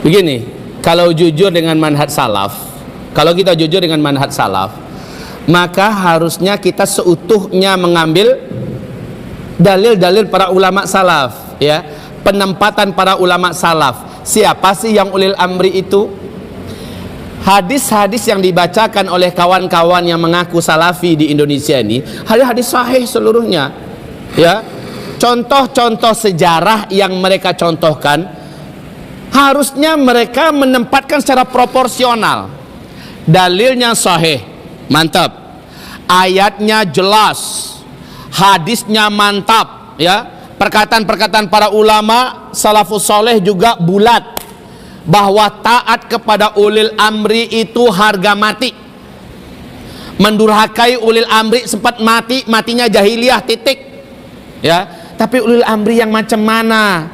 Begini, kalau jujur dengan manhaj salaf, kalau kita jujur dengan manhaj salaf, maka harusnya kita seutuhnya mengambil dalil-dalil para ulama salaf, ya, penempatan para ulama salaf. Siapa sih yang ulil amri itu? Hadis-hadis yang dibacakan oleh kawan-kawan yang mengaku salafi di Indonesia ini hadis-hadis sahih seluruhnya, ya. Contoh-contoh sejarah yang mereka contohkan harusnya mereka menempatkan secara proporsional. Dalilnya sahih, mantap. Ayatnya jelas, hadisnya mantap, ya. Perkataan-perkataan para ulama salafus soleh juga bulat bahwa taat kepada ulil amri itu harga mati. Mendurhakai ulil amri sempat mati, matinya jahiliyah, titik, ya. Tapi ulil amri yang macam mana?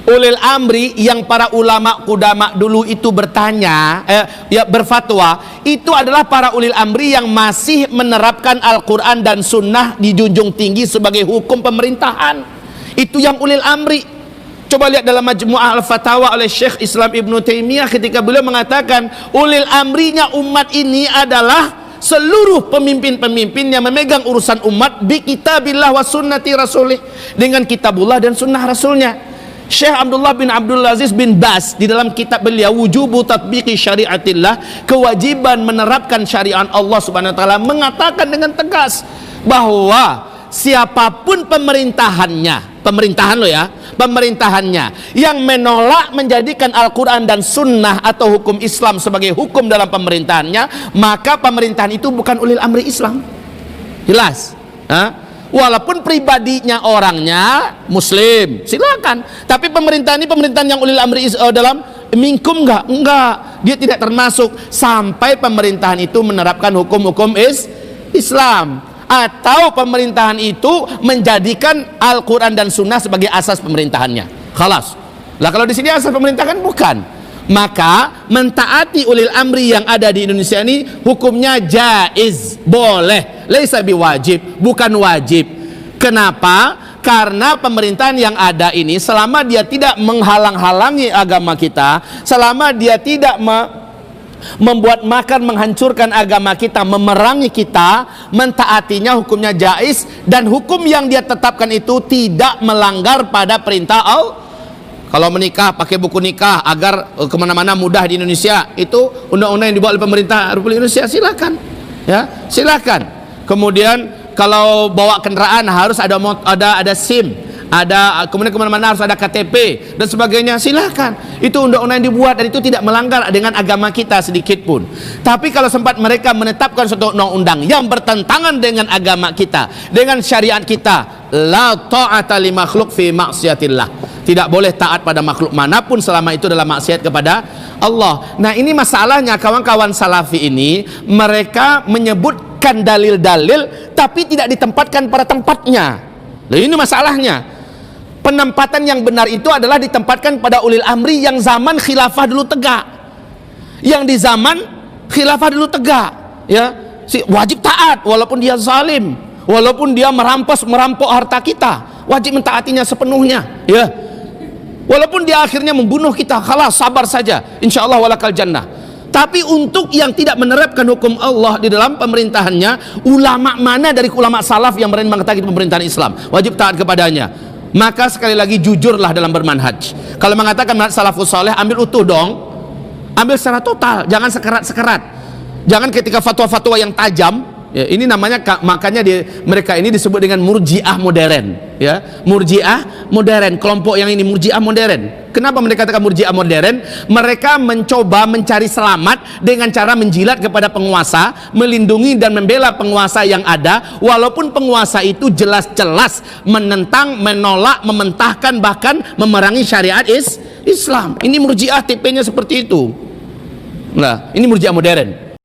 Ulil amri yang para ulama kudama dulu itu bertanya, berfatwa, itu adalah para ulil amri yang masih menerapkan Al-Quran dan Sunnah dijunjung tinggi sebagai hukum pemerintahan. Itu yang ulil amri. Coba lihat dalam Majmu'ah Al-Fatawa oleh Syekh Islam Ibn Taimiyah ketika beliau mengatakan ulil amrinya umat ini adalah seluruh pemimpin-pemimpin yang memegang urusan umat bi kitabillah wa sunnati rasulih, dengan kitabullah dan sunnah rasulnya. Syekh Abdullah bin Abdul Aziz bin Bas di dalam kitab beliau Wujubu Tatbiqi Syariatillah, kewajiban menerapkan syariat Allah Subhanahu wa taala, mengatakan dengan tegas bahwa siapapun pemerintahannya yang menolak menjadikan Al-Quran dan Sunnah atau hukum Islam sebagai hukum dalam pemerintahannya, maka pemerintahan itu bukan ulil amri Islam. Jelas? Walaupun pribadinya orangnya Muslim, silakan. Tapi pemerintahan ini pemerintahan yang ulil amri dalam minkum enggak, dia tidak termasuk sampai pemerintahan itu menerapkan hukum-hukum Islam, atau pemerintahan itu menjadikan Al-Quran dan Sunnah sebagai asas pemerintahannya. Khalas. Lah kalau di sini asas pemerintahan bukan, maka mentaati ulil amri yang ada di Indonesia ini hukumnya jaiz, boleh, laisa biwajib, bukan wajib. Kenapa? Karena pemerintahan yang ada ini selama dia tidak menghalang-halangi agama kita, selama dia tidak membuat makar menghancurkan agama kita, memerangi kita, mentaatinya hukumnya jaiz, dan hukum yang dia tetapkan itu tidak melanggar pada perintah Allah. Kalau menikah pakai buku nikah agar kemana-mana mudah di Indonesia, itu undang-undang yang dibuat oleh pemerintah Republik Indonesia, silakan, ya, silakan. Kemudian kalau bawa kendaraan harus ada SIM, kemudian kemana-mana harus ada KTP dan sebagainya, silahkan. Itu undang-undang yang dibuat dan itu tidak melanggar dengan agama kita sedikit pun. Tapi kalau sempat mereka menetapkan suatu undang-undang yang bertentangan dengan agama kita, dengan syariat kita, la ta'ata li makhluk fi maksiatillah, tidak boleh taat pada makhluk manapun selama itu adalah maksiat kepada Allah. Nah, ini masalahnya kawan-kawan salafi ini, mereka menyebutkan dalil-dalil tapi tidak ditempatkan pada tempatnya. Nah, ini masalahnya. Penempatan yang benar itu adalah ditempatkan pada ulil amri yang zaman khilafah dulu tegak. Yang di zaman khilafah dulu tegak, ya, wajib taat walaupun dia zalim, walaupun dia merampok harta kita, wajib mentaatinya sepenuhnya, ya. Walaupun dia akhirnya membunuh kita, khalas, sabar saja, insyaallah walakal jannah. Tapi untuk yang tidak menerapkan hukum Allah di dalam pemerintahannya, ulama mana dari ulama salaf yang berani mengatakan pemerintahan Islam wajib taat kepadanya? Maka sekali lagi jujurlah dalam bermanhaj. Kalau mengatakan manhaj salafus saleh, ambil utuh dong, ambil secara total, jangan sekerat-sekerat, jangan ketika fatwa-fatwa yang tajam, ya, ini namanya, makanya mereka ini disebut dengan murjiah modern, ya, murjiah modern. Kelompok yang ini murjiah modern. Kenapa mereka katakan murjiah modern? Mereka mencoba mencari selamat dengan cara menjilat kepada penguasa, melindungi dan membela penguasa yang ada, walaupun penguasa itu jelas-jelas menentang, menolak, mementahkan, bahkan memerangi syariat Islam. Ini murjiah, tipenya seperti itu. Nah, ini murjiah modern.